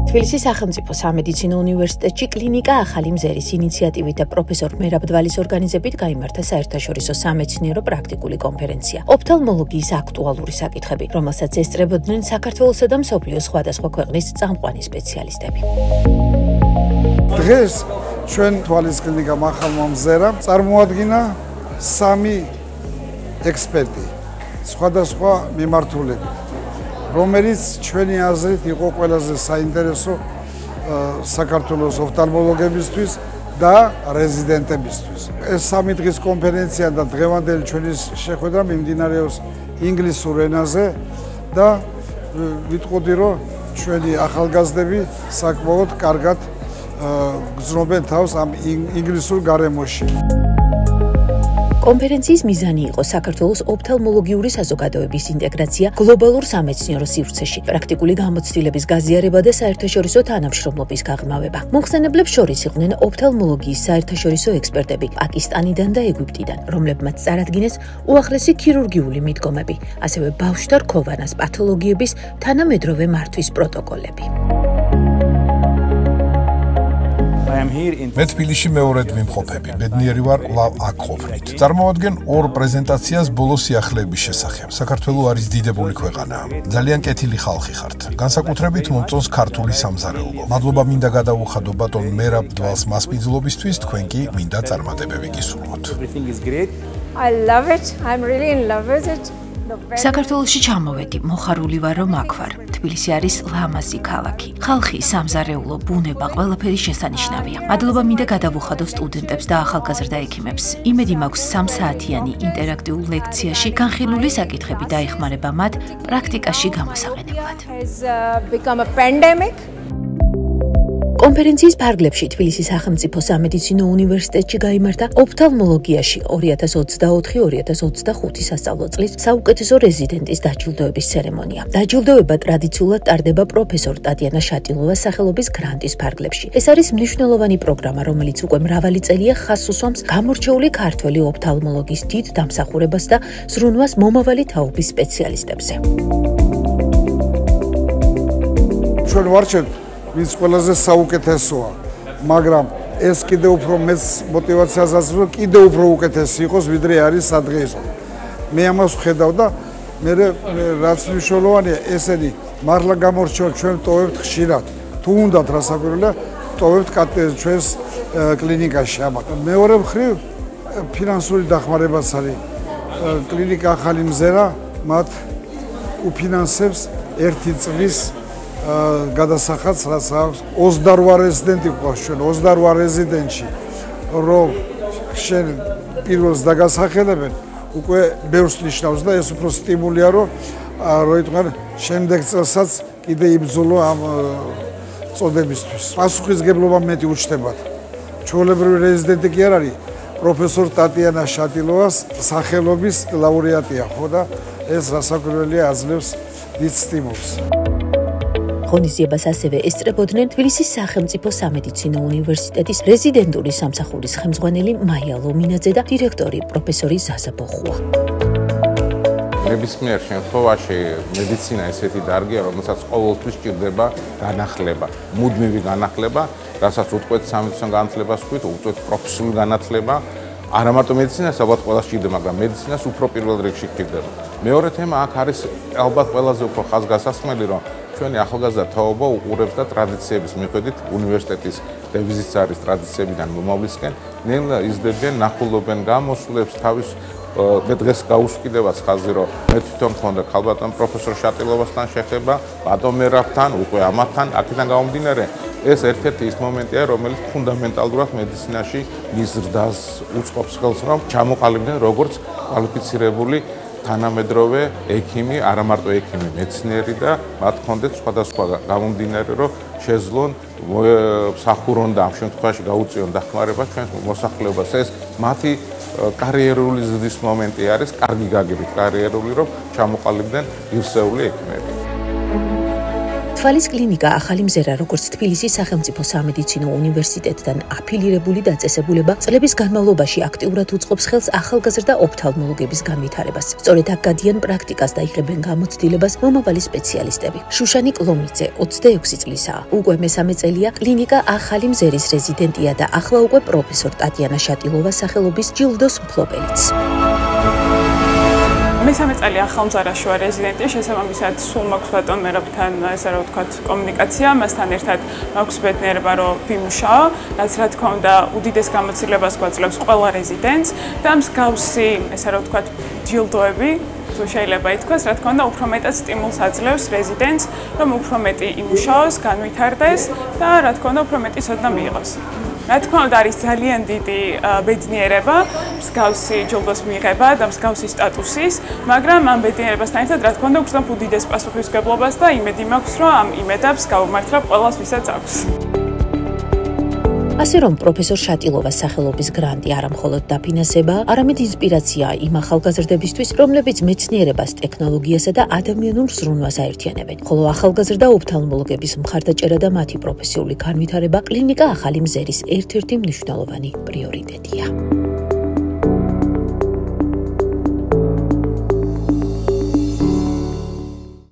თბილისის სახელმწიფო სამედიცინო უნივერსიტეტში კლინიკა ახალი მზერის ინიციატივით და პროფესორ მერაბ დვალის ორგანიზებით გაიმართა საერთაშორისო სამეცნიერო პრაქტიკული კონფერენცია ოფთალმოლოგიის აქტუალური საკითხები, რომელსაც ესწრებოდნენ საქართველოსა და მსოფლიოს სხვადასხვა ქვეყნის წამყვანი სპეციალისტები. დღეს ჩვენ თვალის კლინიკამ ახალმა მზერამ წარმოადგინა 3 ექსპერტი სხვადასხვა მიმართულებით, რომელიც ჩვენი აზრით იყო ყველაზე საინტერესო საქართველოს ოფთალმოლოგებისთვის და რეზიდენტებისთვის. ეს 3 დღის კონფერენცია და დღევანდელი ჩვენი შეხვედრა მიმდინარეობს ინგლისურ ენაზე და ვიტყოდი, რომ ჩვენი ახალგაზრდები საკმაოდ კარგად გრძნობენ თავს ამ ინგლისურ გარემოში. კონფერენციის მიზანი იყო საქართველოს ოფთალმოლოგიური საზოგადოების ინტეგრაცია გლობალურ სამეცნიერო სივრცეში, პრაქტიკული გამოცდილების გაზიარება და საერთაშორისო თანამშრომლობის გაღრმავება. მომხსენებლებს შორის იყვნენ ოფთალმოლოგიის საერთაშორისო ექსპერტები პაკისტანიდან და ეგვიპტიდან, რომლებმაც წარადგინეს უახლესი ქირურგიული მიდგომები, ასევე ბავშვთა რქოვანას პათოლოგიების თანამედროვე მართვის პროტოკოლები. მე თბილისში მეორედ ვიმყოფები, ბედნიერი ვარ კვლავ აქ ყოფნით. წარმოადგენ 2 პრეზენტაციას ბოლო სიახლეების შესახებ. საქართველო არის დიდებული ქვეყანაა. ძალიან კეთილი ხალხი ხართ. განსაკუთრებით მომწონს ქართული სამზარეულო. მადლობა მინდა გადაუხადო ბატონ მერაბ დვალს მასპინძლობისთვის, თქვენ კი მინდა წარმატებები გისურვოთ. I love it. I'm really in love with it. საქართველოში ჩამოვედი, მოხარული ვარ, რომ აქ ვარ. თბილისი არის ლამაზი ქალაქი. ხალხი, სამზარეულო, ბუნება, ყველაფერი შესანიშნავია. მადლობა მინდა გადავუხადო სტუდენტებს და ახალგაზრდა ექიმებს. იმედი მაქვს 3 საათიანი ინტერაქტიულ ლექციაში განხილული საკითხები დაეხმარება მათ პრაქტიკაში გამოსაყენებლად. კონფერენციის ფარგლებში თბილისის სახელმწიფო სამედიცინო უნივერსიტეტში გაიმართა ოფთალმოლოგიაში 2024-2025 სასწავლო წლის საუკეთესო რეზიდენტის დაჯილდოების ცერემონია. დაჯილდოება ტრადიციულად ტარდება პროფესორ ტატიანა შატილოვას სახელობის გრანტის ფარგლებში. ეს არის მნიშვნელოვანი პროგრამა, რომელიც უკვე მრავალი წელია ხაზს უსვამს გამორჩეული ქართველი ოფთალმოლოგის დიდ დამსახურებას და ზრუნვას მომავალი თაობის სპეციალისტებზე. ჩვენ ვარჩევთ ვინც ყველაზე საუკეთესოა, მაგრამ ეს კიდევ უფრო მეც мотивაციას აწვევს, კიდევ უფრო უკეთესი იყოს, ვიდრე არის სადღეისო. მე ამას ვხედავ და მე რაც მნიშვნელოვანია, ესენი მართლა გამორჩეულ ჩვენ ტოვებთ ხშირად. თუ უნდათ რასაკვირველია, ტოვებთ ჩვენს კლინიკაში ამათ. მეორე მხრივ ფინანსური დახმარებაც არის. კლინიკა ახალი მზერა მათ უფინანსებს 1 წლის გადასახადს, რაც აქვს 28 რეზიდენტი გვყავს ჩვენ 28 რეზიდენტში, რომ შენ პირველს დაგასახელებენ, უკვე ბევრს ნიშნავს და ეს უფრო სტიმულია, რომ იტყვიან შემდეგ წელსაც კიდე იბრძოლო ამ წოდებისთვის. პასუხისგებლობა მეტი უჩნდებათ. ჩვეულებრივი რეზიდენტი კი არ არის, პროფესორ ტატიანა შატილოვას სახელობის ლაურეატია, ხო და ეს რასაკვირველია აძლევს დიდ სტიმულს. ღონისძიებას ასევე ესწრებოდნენ თბილისის სახელმწიფო სამედიცინო უნივერსიტეტის რეზიდენტური სამსახურის ხელმძღვანელი მაია ლომინაძე და დირექტორი პროფესორი ზაზა ბოხუა. ნებისმიერ შემთხვევაში მედიცინა ესეთი დარგია, რომელსაც ყოველთვის სჭირდება განახლება, მუდმივი განახლება, რასაც უწყვეტ სამედიცინო განათლებას ვქვით, უწყვეტ პროფესიული განათლება. არა მარტო მედიცინას ალბათ ყველა სჭირდება, მაგრამ მედიცინას უფრო პირველ რიგში სჭირდება. მეორე თემა აქ არის ალბათ ყველაზე უფრო ხაზგასასმელი, რომ ჩვენი ახალგაზრდა თაობა უყურებს და ტრადიციების მიხედვით უნივერსიტეტის დევიზიც არის ტრადიციებიდან მომავლისკენ, ნელა იზრდებიან, ნახულობენ გამოსვლებს, თავის მე დღეს გაუსკიდებას ხაზი, რომ მე თვითონ მქონდა ქალბატონ პროფესორ შატილოვასთან შეხება, ბატონ მერაბთან, უკვე ამათთან, აქედან გამომდინარე, ეს ერთ-ერთი ის მომენტია, რომელიც ფუნდამენტალურად მედიცინაში მის ზრდას უწყობს ხელს, რომ ჩამოყალიბდნენ როგორც კვალიფიცირებული თანამედროვე ექიმი, არა მარტო ექიმი, მეცნიერი და მათ ჰქონდეთ სხვადასხვა გამომდინარე, რომ შეძლონ მსახურონ და ამ შემთხვევაში გაუწიონ დახმარება ჩვენს მოსახლეობას. ეს მათი კარიერული ზრდის მომენტი არის, კარგი გაგებით კარიერული, რომ ჩამოყალიბდნენ ღირსეული ექიმები. თვალის კლინიკა ახალი მზერა, როგორც თბილისის სახელმწიფო სამედიცინო უნივერსიტეტთან აფილირებული დაწესებულება, წლების განმავლობაში აქტიურად უწყობს ხელს ახალგაზრდა ოფთალმოლოგების განვითარებას. სწორედ აქ გადიან პრაქტიკას და იღებენ გამოცდილებას მომავალი სპეციალისტები. შუშანი კლომიძე 26 წლისაა. უკვე მესამე წელია კლინიკა ახალი მზერის რეზიდენტია და ახლა უკვე პროფესორ ტატიანა შატილოვას სახელობის ჯილდოს მფლობელიც. მესამე წელი ახალმზარაში ვარ რეზიდენტი, შესაბამისად სულ მაქვს ბატონ მერაბთან ესე რა ვთქვათ კომუნიკაცია, მასთან ერთად მაქვს ბედნიერება რომ ვიმუშაო, რაც რა თქმა უნდა უდიდეს გამოცდილებას გვაძლევს ყველა რეზიდენტს და მსგავსი ესე რა ვთქვათ ჯილდოები თუ შეიძლება ითქვას, რა თქმა უნდა უფრო მეტად სტიმულს აძლევს რეზიდენტს, რომ უფრო მეტი იმუშაოს, განვითარდეს და რა თქმა უნდა უფრო მეტი ცოდნა მიიღოს. რა თქმა უნდა არის ძალიან დიდი ბედნიერება მსგავსი ჯილდოს მიღება და მსგავსი სტატუსის, მაგრამ ამ ბედნიერებასთან ერთად რა თქმა უნდა გვხსნათ უდიდეს პასუხისმგებლობას და იმედი მაქვს, რომ ამ იმედებს გავუმართლებ ყველას, ვისაც აქვს. ასე რომ პროფესორ შატილოვას სახელობის გრანტი არა მხოლოდ დაფინანსება, არამედ ინსპირაციაა იმ ახალგაზრდებისთვის, რომლებიც მეცნიერებას, ტექნოლოგიასა და ადამიანურ ზრუნვას აერთიანებენ. ხოლო ახალგაზრდა ოფთალმოლოგების მხარდაჭერა და მათი პროფესიული განვითარება კლინიკა ახალი მზერის ერთ-ერთი მნიშვნელოვანი პრიორიტეტია.